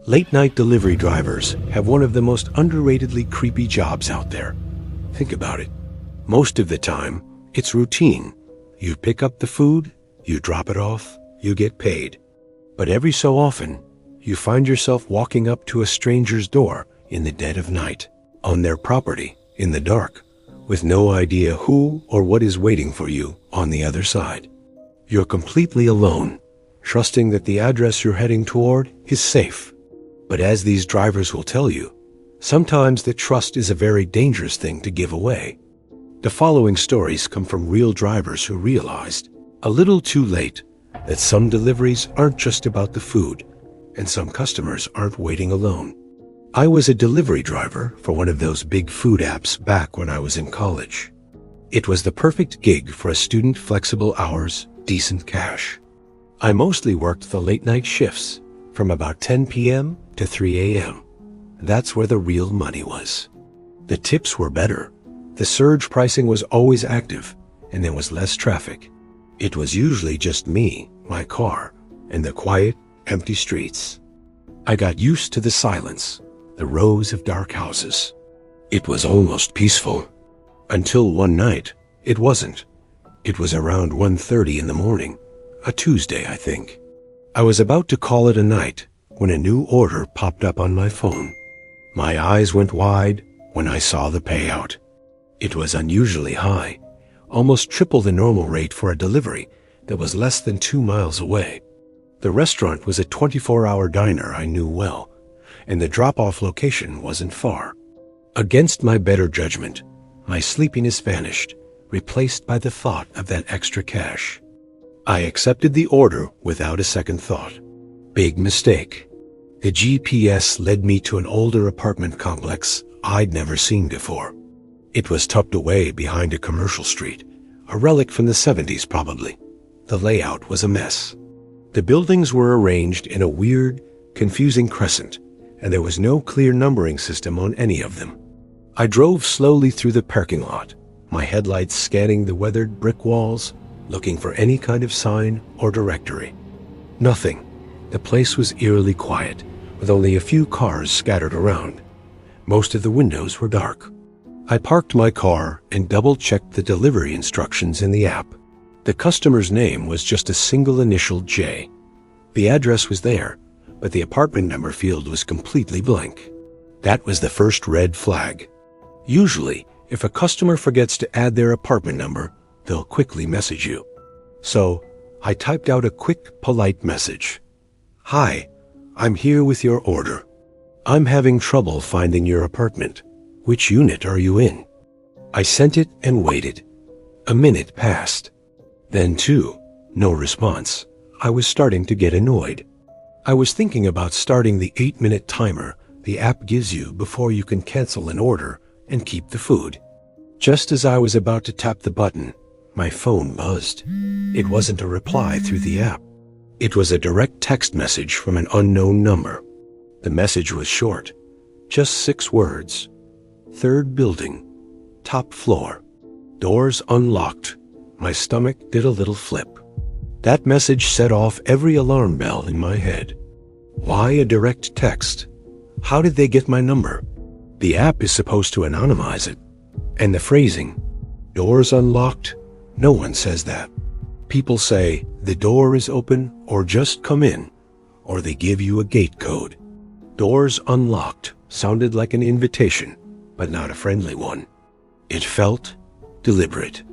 Late-night delivery drivers have one of the most underratedly creepy jobs out there. Think about it. Most of the time, it's routine. You pick up the food, you drop it off, you get paid. But every so often, you find yourself walking up to a stranger's door in the dead of night, on their property, in the dark, with no idea who or what is waiting for you on the other side. You're completely alone, trusting that the address you're heading toward is safe. But as these drivers will tell you, sometimes that trust is a very dangerous thing to give away. The following stories come from real drivers who realized, a little too late, that some deliveries aren't just about the food, and some customers aren't waiting alone. I was a delivery driver for one of those big food apps back when I was in college. It was the perfect gig for a student, flexible hours, decent cash. I mostly worked the late-night shifts, from about 10 p.m. to 3 a.m. That's where the real money was. The tips were better. The surge pricing was always active, and there was less traffic. It was usually just me, my car, and the quiet, empty streets. I got used to the silence, the rows of dark houses. It was almost peaceful. Until one night, it wasn't. It was around 1:30 in the morning, a Tuesday, I think. I was about to call it a night when a new order popped up on my phone. My eyes went wide when I saw the payout. It was unusually high, almost triple the normal rate for a delivery that was less than 2 miles away. The restaurant was a 24-hour diner I knew well, and the drop-off location wasn't far. Against my better judgment, my sleepiness vanished, replaced by the thought of that extra cash. I accepted the order without a second thought. Big mistake. The GPS led me to an older apartment complex I'd never seen before. It was tucked away behind a commercial street, a relic from the 70s probably. The layout was a mess. The buildings were arranged in a weird, confusing crescent, and there was no clear numbering system on any of them. I drove slowly through the parking lot, my headlights scanning the weathered brick walls, looking for any kind of sign or directory. Nothing. The place was eerily quiet, with only a few cars scattered around. Most of the windows were dark. I parked my car and double-checked the delivery instructions in the app. The customer's name was just a single initial J. The address was there, but the apartment number field was completely blank. That was the first red flag. Usually, if a customer forgets to add their apartment number, they'll quickly message you. So, I typed out a quick, polite message. "Hi, I'm here with your order. I'm having trouble finding your apartment. Which unit are you in?" I sent it and waited. A minute passed. Then two. No response. I was starting to get annoyed. I was thinking about starting the 8-minute timer the app gives you before you can cancel an order and keep the food. Just as I was about to tap the button, my phone buzzed. It wasn't a reply through the app. It was a direct text message from an unknown number. The message was short, just 6 words. 3rd building, top floor, doors unlocked. My stomach did a little flip. That message set off every alarm bell in my head. Why a direct text? How did they get my number? The app is supposed to anonymize it. And the phrasing, doors unlocked, no one says that. People say, the door is open or just come in, or they give you a gate code. Doors unlocked sounded like an invitation, but not a friendly one. It felt deliberate.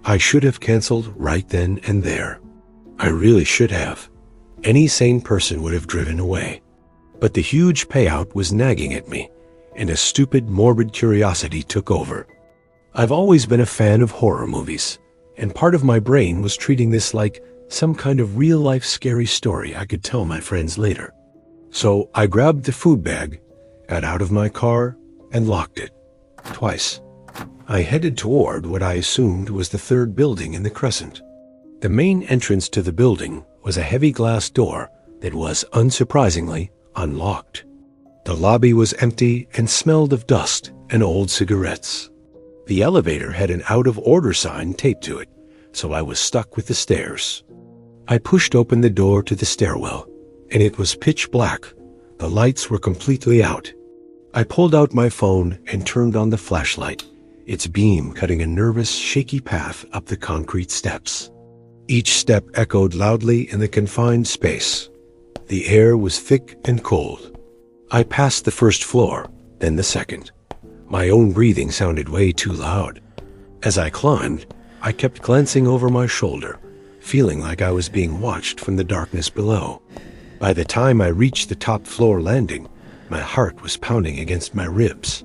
I should have canceled right then and there. I really should have. Any sane person would have driven away. But the huge payout was nagging at me, and a stupid, morbid curiosity took over. I've always been a fan of horror movies, and part of my brain was treating this like some kind of real-life scary story I could tell my friends later. So I grabbed the food bag, got out of my car, and locked it. Twice. I headed toward what I assumed was the 3rd building in the crescent. The main entrance to the building was a heavy glass door that was, unsurprisingly, unlocked. The lobby was empty and smelled of dust and old cigarettes. The elevator had an out-of-order sign taped to it, so I was stuck with the stairs. I pushed open the door to the stairwell, and it was pitch black, The lights were completely out. I pulled out my phone and turned on the flashlight, its beam cutting a nervous, shaky path up the concrete steps. Each step echoed loudly in the confined space. The air was thick and cold. I passed the first floor, then the second. My own breathing sounded way too loud. As I climbed, I kept glancing over my shoulder, feeling like I was being watched from the darkness below. By the time I reached the top floor landing, my heart was pounding against my ribs.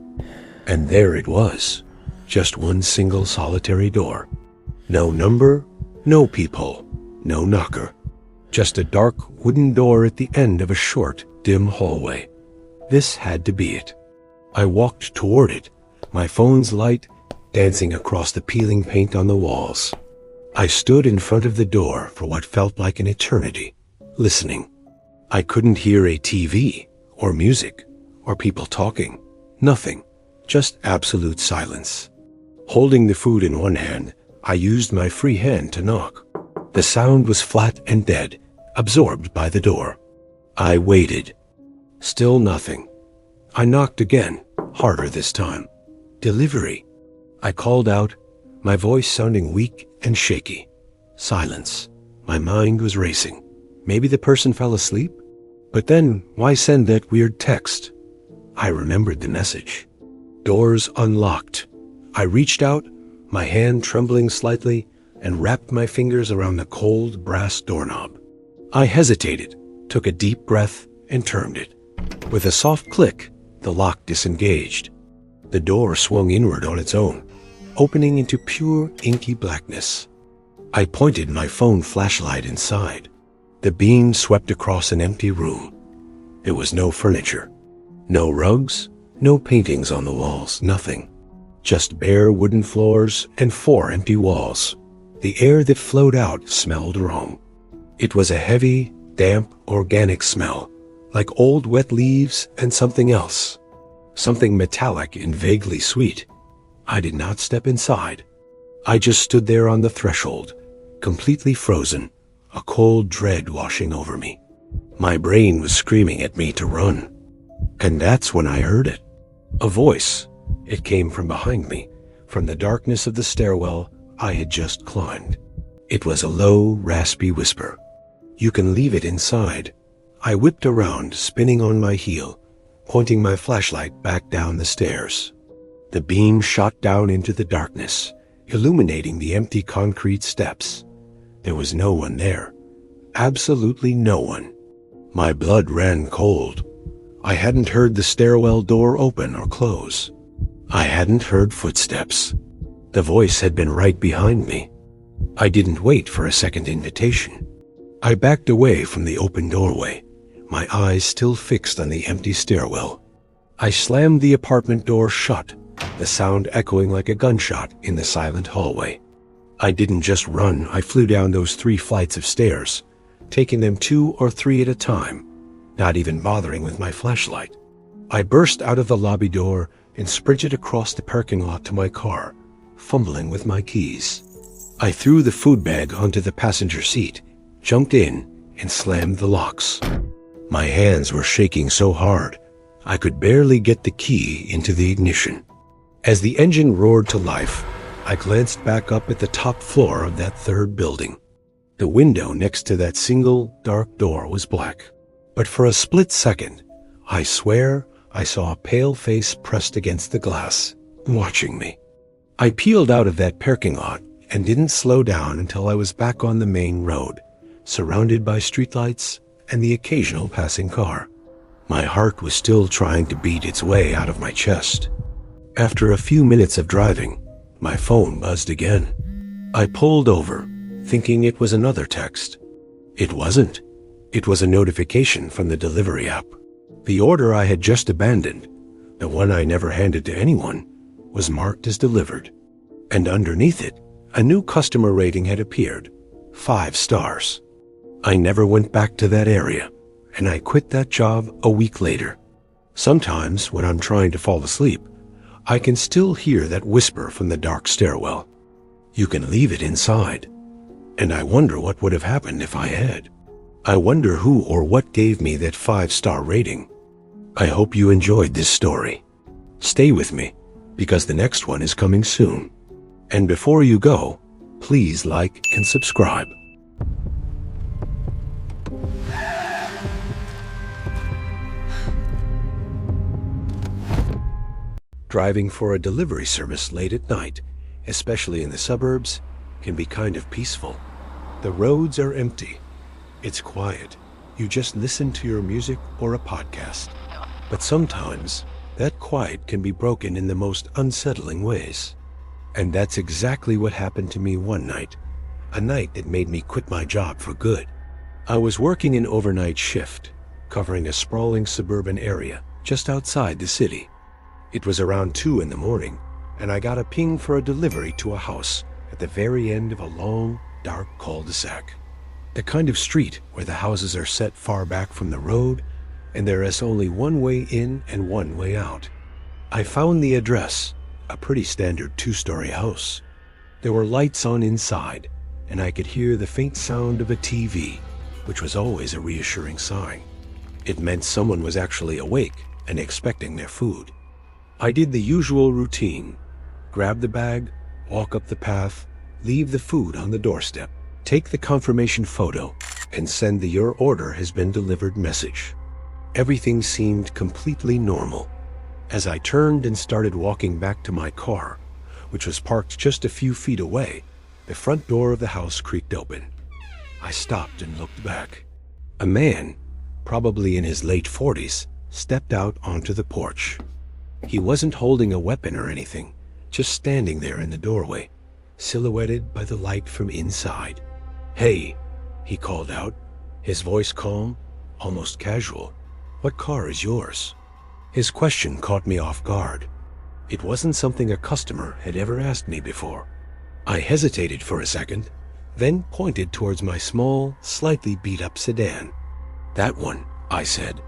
And there it was, just one single solitary door. No number, no peephole, no knocker. Just a dark wooden door at the end of a short, dim hallway. This had to be it. I walked toward it, my phone's light dancing across the peeling paint on the walls. I stood in front of the door for what felt like an eternity, listening. I couldn't hear a TV, or music, or people talking. Nothing. Just absolute silence. Holding the food in one hand, I used my free hand to knock. The sound was flat and dead, absorbed by the door. I waited. Still nothing. I knocked again, harder this time. Delivery. I called out, my voice sounding weak and shaky. Silence. My mind was racing. Maybe the person fell asleep? But then, why send that weird text? I remembered the message. Doors unlocked. I reached out, my hand trembling slightly, and wrapped my fingers around the cold brass doorknob. I hesitated, took a deep breath, and turned it. With a soft click, the lock disengaged. The door swung inward on its own, opening into pure, inky blackness. I pointed my phone flashlight inside. The beam swept across an empty room. There was no furniture, no rugs, no paintings on the walls, nothing. Just bare wooden floors and 4 empty walls. The air that flowed out smelled wrong. It was a heavy, damp, organic smell, like old wet leaves and something else. Something metallic and vaguely sweet. I did not step inside. I just stood there on the threshold, completely frozen, a cold dread washing over me. My brain was screaming at me to run. And that's when I heard it. A voice. It came from behind me, from the darkness of the stairwell I had just climbed. It was a low, raspy whisper. You can leave it inside. I whipped around, spinning on my heel, pointing my flashlight back down the stairs. The beam shot down into the darkness, illuminating the empty concrete steps. There was no one there. Absolutely no one. My blood ran cold. I hadn't heard the stairwell door open or close. I hadn't heard footsteps. The voice had been right behind me. I didn't wait for a second invitation. I backed away from the open doorway, my eyes still fixed on the empty stairwell. I slammed the apartment door shut, the sound echoing like a gunshot in the silent hallway. I didn't just run, I flew down those 3 flights of stairs, taking them 2 or 3 at a time, not even bothering with my flashlight. I burst out of the lobby door and sprinted across the parking lot to my car, fumbling with my keys. I threw the food bag onto the passenger seat, jumped in, and slammed the locks. My hands were shaking so hard, I could barely get the key into the ignition. As the engine roared to life, I glanced back up at the top floor of that 3rd building. The window next to that single, dark door was black. But for a split second, I swear I saw a pale face pressed against the glass, watching me. I peeled out of that parking lot and didn't slow down until I was back on the main road, surrounded by streetlights and the occasional passing car. My heart was still trying to beat its way out of my chest. After a few minutes of driving, my phone buzzed again. I pulled over, thinking it was another text. It wasn't. It was a notification from the delivery app. The order I had just abandoned, the one I never handed to anyone, was marked as delivered. And underneath it, a new customer rating had appeared, 5 stars. I never went back to that area, and I quit that job a week later. Sometimes, when I'm trying to fall asleep, I can still hear that whisper from the dark stairwell. You can leave it inside. And I wonder what would have happened if I had. I wonder who or what gave me that 5-star rating. I hope you enjoyed this story. Stay with me, because the next one is coming soon. And before you go, please like and subscribe. Driving for a delivery service late at night, especially in the suburbs, can be kind of peaceful. The roads are empty. It's quiet. You just listen to your music or a podcast. But sometimes, that quiet can be broken in the most unsettling ways. And that's exactly what happened to me one night, a night that made me quit my job for good. I was working an overnight shift, covering a sprawling suburban area just outside the city. It was around 2 in the morning, and I got a ping for a delivery to a house at the very end of a long, dark cul-de-sac. The kind of street where the houses are set far back from the road, and there is only one way in and one way out. I found the address, a pretty standard 2-story house. There were lights on inside, and I could hear the faint sound of a TV, which was always a reassuring sign. It meant someone was actually awake and expecting their food. I did the usual routine: grab the bag, walk up the path, leave the food on the doorstep, take the confirmation photo, and send the "your order has been delivered" message. Everything seemed completely normal. As I turned and started walking back to my car, which was parked just a few feet away, the front door of the house creaked open. I stopped and looked back. A man, probably in his late 40s, stepped out onto the porch. He wasn't holding a weapon or anything, just standing there in the doorway, silhouetted by the light from inside. "Hey," he called out, his voice calm, almost casual. "What car is yours?" His question caught me off guard. It wasn't something a customer had ever asked me before. I hesitated for a second, then pointed towards my small, slightly beat-up sedan. "That one," I said.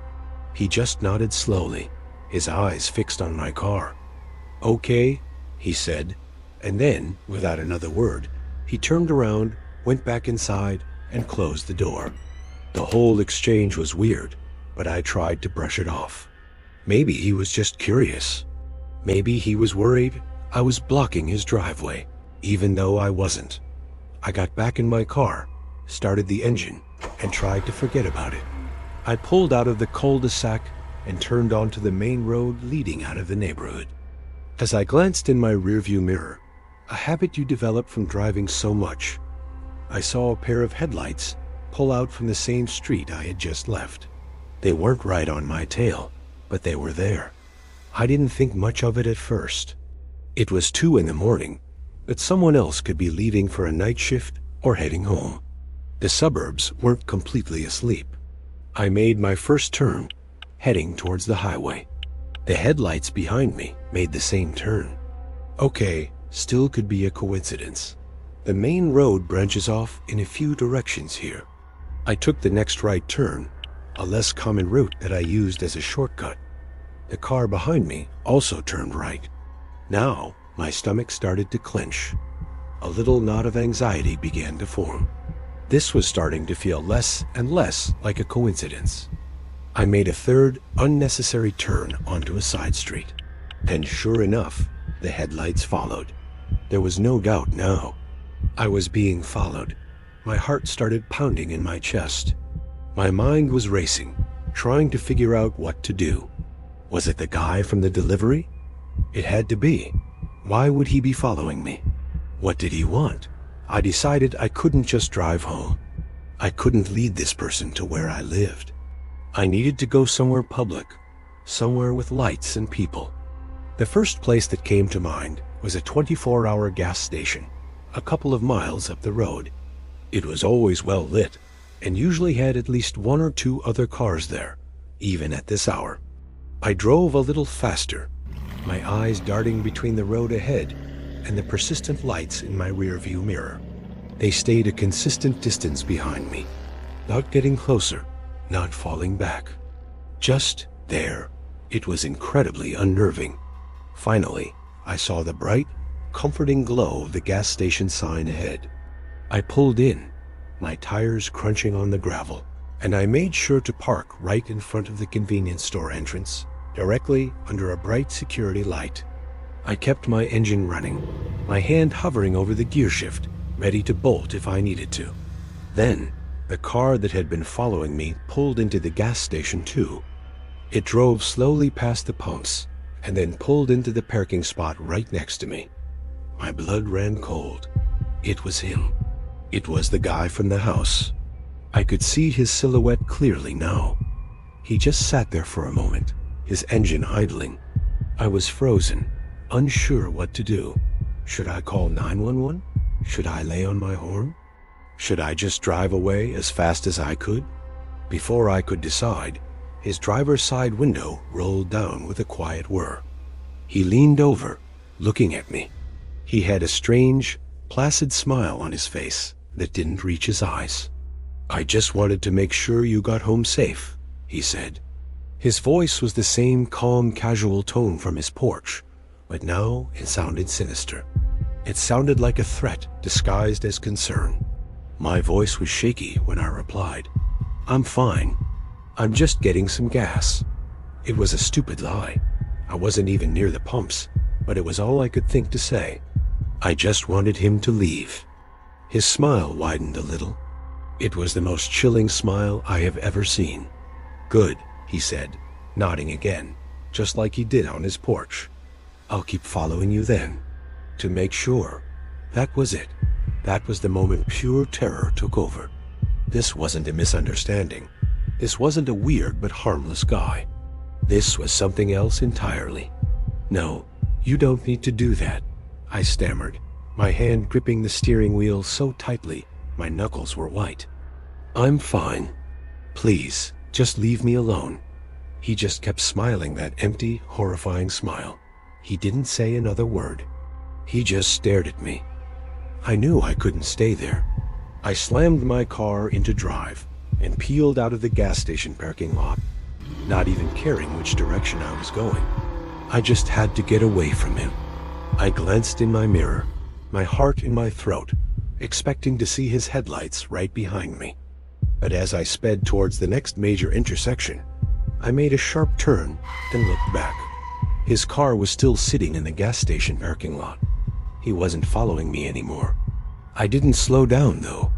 He just nodded slowly, his eyes fixed on my car. "Okay," he said, and then, without another word, he turned around, went back inside, and closed the door. The whole exchange was weird, but I tried to brush it off. Maybe he was just curious. Maybe he was worried I was blocking his driveway, even though I wasn't. I got back in my car, started the engine, and tried to forget about it. I pulled out of the cul-de-sac and turned onto the main road leading out of the neighborhood. As I glanced in my rearview mirror, a habit you develop from driving so much, I saw a pair of headlights pull out from the same street I had just left. They weren't right on my tail, but they were there. I didn't think much of it at first. It was 2 in the morning, but someone else could be leaving for a night shift or heading home. The suburbs weren't completely asleep. I made my first turn, heading towards the highway. The headlights behind me made the same turn. Okay, still could be a coincidence. The main road branches off in a few directions here. I took the next right turn, a less common route that I used as a shortcut. The car behind me also turned right. Now, my stomach started to clench. A little knot of anxiety began to form. This was starting to feel less and less like a coincidence. I made a third, unnecessary turn onto a side street. And sure enough, the headlights followed. There was no doubt now. I was being followed. My heart started pounding in my chest. My mind was racing, trying to figure out what to do. Was it the guy from the delivery? It had to be. Why would he be following me? What did he want? I decided I couldn't just drive home. I couldn't lead this person to where I lived. I needed to go somewhere public, somewhere with lights and people. The first place that came to mind was a 24-hour gas station, a couple of miles up the road. It was always well lit, and usually had at least 1 or 2 other cars there, even at this hour. I drove a little faster, my eyes darting between the road ahead and the persistent lights in my rearview mirror. They stayed a consistent distance behind me, not getting closer, not falling back. Just there. It was incredibly unnerving. Finally, I saw the bright, comforting glow of the gas station sign ahead. I pulled in, my tires crunching on the gravel, and I made sure to park right in front of the convenience store entrance, directly under a bright security light. I kept my engine running, my hand hovering over the gear shift, ready to bolt if I needed to. Then, the car that had been following me pulled into the gas station too. It drove slowly past the pumps, and then pulled into the parking spot right next to me. My blood ran cold. It was him. It was the guy from the house. I could see his silhouette clearly now. He just sat there for a moment, his engine idling. I was frozen, unsure what to do. Should I call 911? Should I lay on my horn? Should I just drive away as fast as I could? Before I could decide, his driver's side window rolled down with a quiet whir. He leaned over, looking at me. He had a strange, placid smile on his face that didn't reach his eyes. "I just wanted to make sure you got home safe," he said. His voice was the same calm, casual tone from his porch, but now it sounded sinister. It sounded like a threat disguised as concern. My voice was shaky when I replied, "I'm fine. I'm just getting some gas." It was a stupid lie. I wasn't even near the pumps, but it was all I could think to say. I just wanted him to leave. His smile widened a little. It was the most chilling smile I have ever seen. "Good," he said, nodding again, just like he did on his porch. "I'll keep following you then, to make sure." That was it. That was the moment pure terror took over. This wasn't a misunderstanding. This wasn't a weird but harmless guy. This was something else entirely. "No, you don't need to do that," I stammered, my hand gripping the steering wheel so tightly my knuckles were white. "I'm fine. Please, just leave me alone." He just kept smiling that empty, horrifying smile. He didn't say another word. He just stared at me. I knew I couldn't stay there. I slammed my car into drive and peeled out of the gas station parking lot, not even caring which direction I was going. I just had to get away from him. I glanced in my mirror, my heart in my throat, expecting to see his headlights right behind me. But as I sped towards the next major intersection, I made a sharp turn and looked back. His car was still sitting in the gas station parking lot. He wasn't following me anymore. I didn't slow down, though.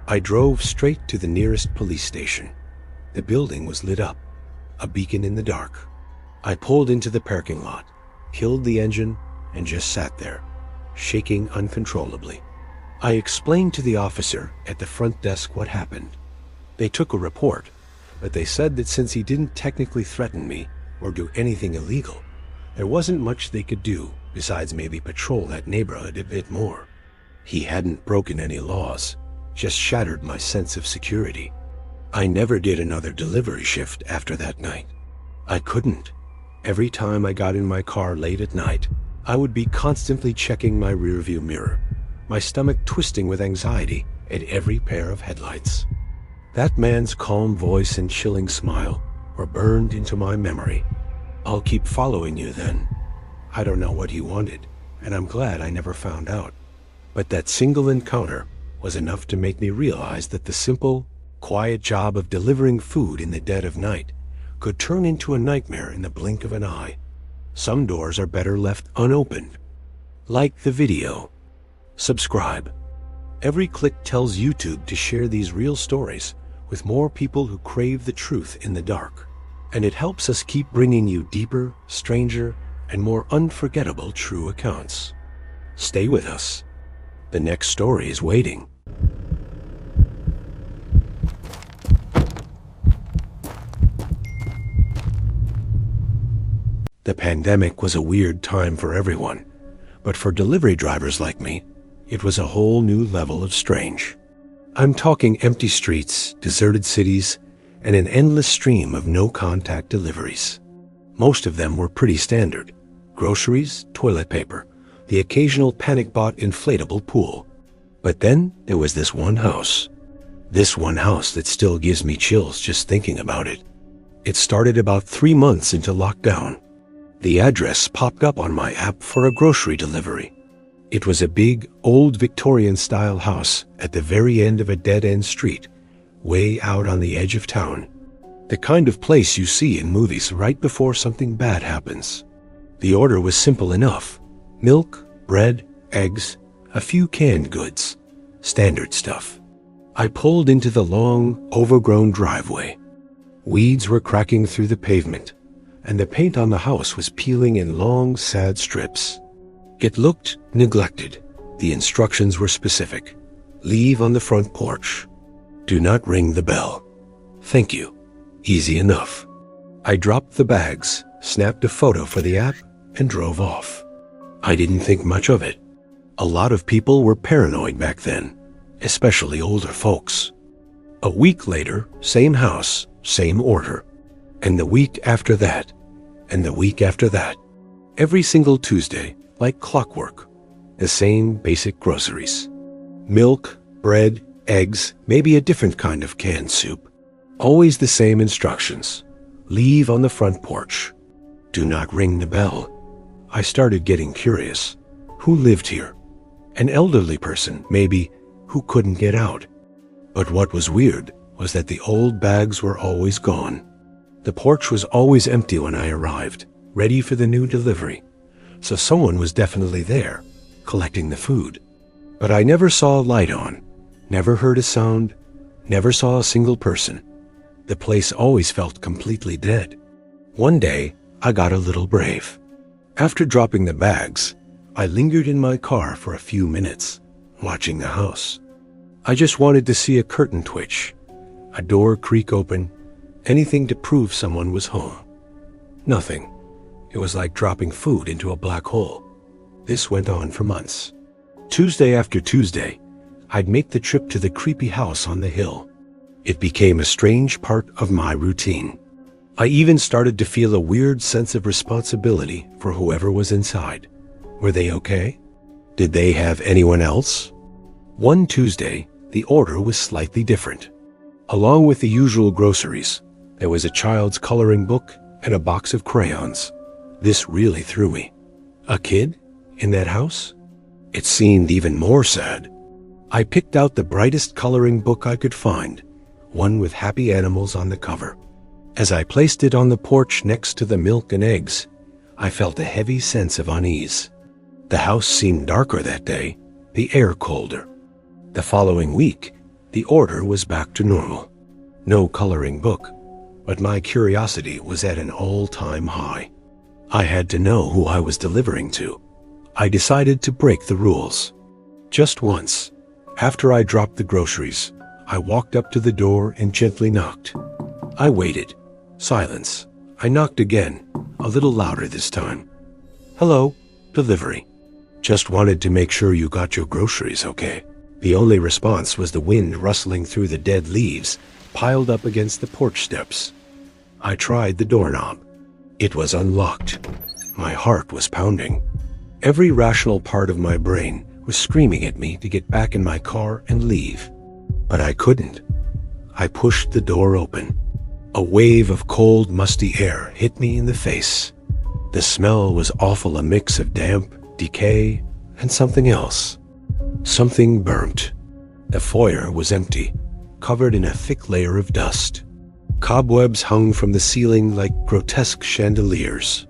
I drove straight to the nearest police station. The building was lit up, a beacon in the dark. I pulled into the parking lot, killed the engine, and just sat there, shaking uncontrollably. I explained to the officer at the front desk what happened. They took a report, but they said that since he didn't technically threaten me or do anything illegal, there wasn't much they could do besides maybe patrol that neighborhood a bit more. He hadn't broken any laws, just shattered my sense of security. I never did another delivery shift after that night. I couldn't. Every time I got in my car late at night, I would be constantly checking my rearview mirror, my stomach twisting with anxiety at every pair of headlights. That man's calm voice and chilling smile were burned into my memory. "I'll keep following you then." I don't know what he wanted, and I'm glad I never found out. But that single encounter was enough to make me realize that the simple, quiet job of delivering food in the dead of night could turn into a nightmare in the blink of an eye. Some doors are better left unopened. Like the video. Subscribe. Every click tells YouTube to share these real stories with more people who crave the truth in the dark. And it helps us keep bringing you deeper, stranger, and more unforgettable true accounts. Stay with us. The next story is waiting. The pandemic was a weird time for everyone, but for delivery drivers like me, it was a whole new level of strange. I'm talking empty streets, deserted cities, and an endless stream of no-contact deliveries. Most of them were pretty standard. Groceries, toilet paper, the occasional panic-bought inflatable pool. But then there was this one house. This one house that still gives me chills just thinking about it. It started about 3 months into lockdown. The address popped up on my app for a grocery delivery. It was a big, old Victorian-style house at the very end of a dead-end street, way out on the edge of town. The kind of place you see in movies right before something bad happens. The order was simple enough. Milk, bread, eggs, a few canned goods. Standard stuff. I pulled into the long, overgrown driveway. Weeds were cracking through the pavement, and the paint on the house was peeling in long, sad strips. It looked neglected. The instructions were specific. Leave on the front porch. Do not ring the bell. Thank you. Easy enough. I dropped the bags, snapped a photo for the app, and drove off. I didn't think much of it. A lot of people were paranoid back then, especially older folks. A week later, same house, same order. And the week after that, and the week after that. Every single Tuesday, like clockwork. The same basic groceries. Milk, bread, eggs, maybe a different kind of canned soup. Always the same instructions. Leave on the front porch. Do not ring the bell. I started getting curious. Who lived here? An elderly person, maybe, who couldn't get out. But what was weird was that the old bags were always gone. The porch was always empty when I arrived, ready for the new delivery. So someone was definitely there, collecting the food. But I never saw a light on, never heard a sound, never saw a single person. The place always felt completely dead. One day, I got a little brave. After dropping the bags, I lingered in my car for a few minutes, watching the house. I just wanted to see a curtain twitch, a door creak open, anything to prove someone was home. Nothing. It was like dropping food into a black hole. This went on for months. Tuesday after Tuesday, I'd make the trip to the creepy house on the hill. It became a strange part of my routine. I even started to feel a weird sense of responsibility for whoever was inside. Were they okay? Did they have anyone else? One Tuesday, the order was slightly different. Along with the usual groceries, there was a child's coloring book and a box of crayons. This really threw me. A kid? In that house? It seemed even more sad. I picked out the brightest coloring book I could find, one with happy animals on the cover. As I placed it on the porch next to the milk and eggs, I felt a heavy sense of unease. The house seemed darker that day, the air colder. The following week, the order was back to normal. No coloring book, but my curiosity was at an all-time high. I had to know who I was delivering to. I decided to break the rules. Just once, after I dropped the groceries, I walked up to the door and gently knocked. I waited. Silence. I knocked again, a little louder this time. Hello, delivery. Just wanted to make sure you got your groceries okay. The only response was the wind rustling through the dead leaves piled up against the porch steps. I tried the doorknob. It was unlocked. My heart was pounding. Every rational part of my brain was screaming at me to get back in my car and leave. But I couldn't. I pushed the door open. A wave of cold, musty air hit me in the face. The smell was awful, a mix of damp, decay, and something else. Something burnt. The foyer was empty, covered in a thick layer of dust. Cobwebs hung from the ceiling like grotesque chandeliers.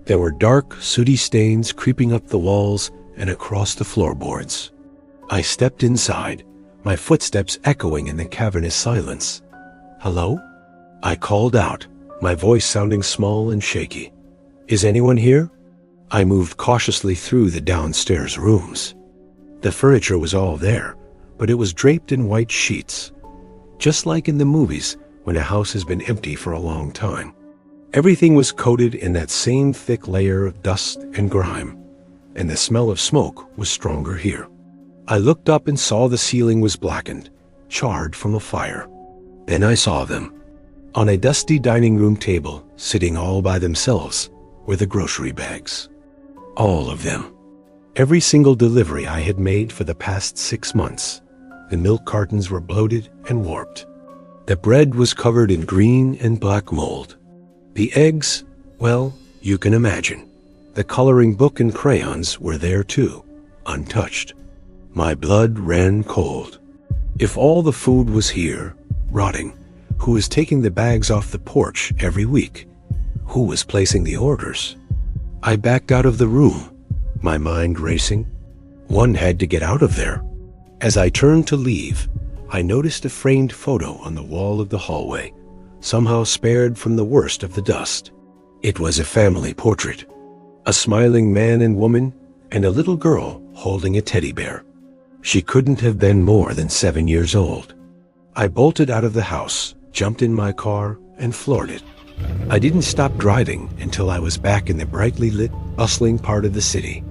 There were dark, sooty stains creeping up the walls and across the floorboards. I stepped inside, my footsteps echoing in the cavernous silence. Hello? I called out, my voice sounding small and shaky. Is anyone here? I moved cautiously through the downstairs rooms. The furniture was all there, but it was draped in white sheets. Just like in the movies when a house has been empty for a long time. Everything was coated in that same thick layer of dust and grime, and the smell of smoke was stronger here. I looked up and saw the ceiling was blackened, charred from a fire. Then I saw them. On a dusty dining room table, sitting all by themselves, were the grocery bags. All of them. Every single delivery I had made for the past 6 months. The milk cartons were bloated and warped. The bread was covered in green and black mold. The eggs, well, you can imagine. The coloring book and crayons were there too, untouched. My blood ran cold. If all the food was here, rotting? Who was taking the bags off the porch every week? Who was placing the orders? I backed out of the room, my mind racing. One had to get out of there. As I turned to leave, I noticed a framed photo on the wall of the hallway, somehow spared from the worst of the dust. It was a family portrait. A smiling man and woman, and a little girl holding a teddy bear. She couldn't have been more than 7 years old. I bolted out of the house, jumped in my car, and floored it. I didn't stop driving until I was back in the brightly lit, bustling part of the city.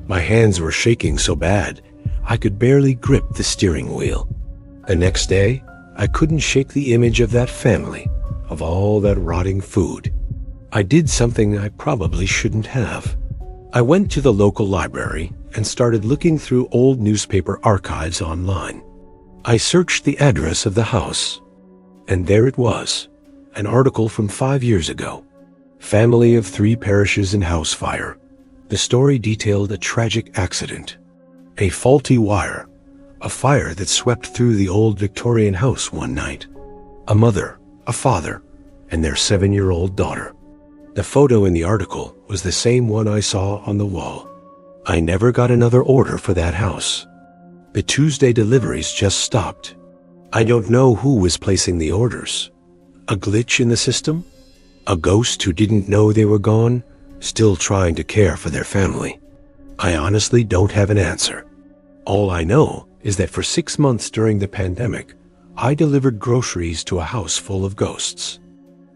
My hands were shaking so bad, I could barely grip the steering wheel. The next day, I couldn't shake the image of that family, of all that rotting food. I did something I probably shouldn't have. I went to the local library and started looking through old newspaper archives online. I searched the address of the house, and there it was, an article from 5 years ago. Family of 3 perishes in house fire. The story detailed a tragic accident. A faulty wire, a fire that swept through the old Victorian house one night. A mother, a father, and their 7-year-old daughter. The photo in the article was the same one I saw on the wall. I never got another order for that house. The Tuesday deliveries just stopped. I don't know who was placing the orders. A glitch in the system? A ghost who didn't know they were gone, still trying to care for their family? I honestly don't have an answer. All I know is that for 6 months during the pandemic, I delivered groceries to a house full of ghosts.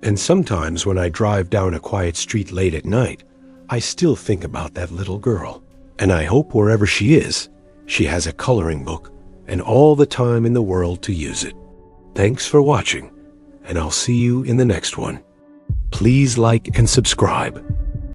And sometimes when I drive down a quiet street late at night, I still think about that little girl. And I hope wherever she is, she has a coloring book and all the time in the world to use it. Thanks for watching, and I'll see you in the next one. Please like and subscribe.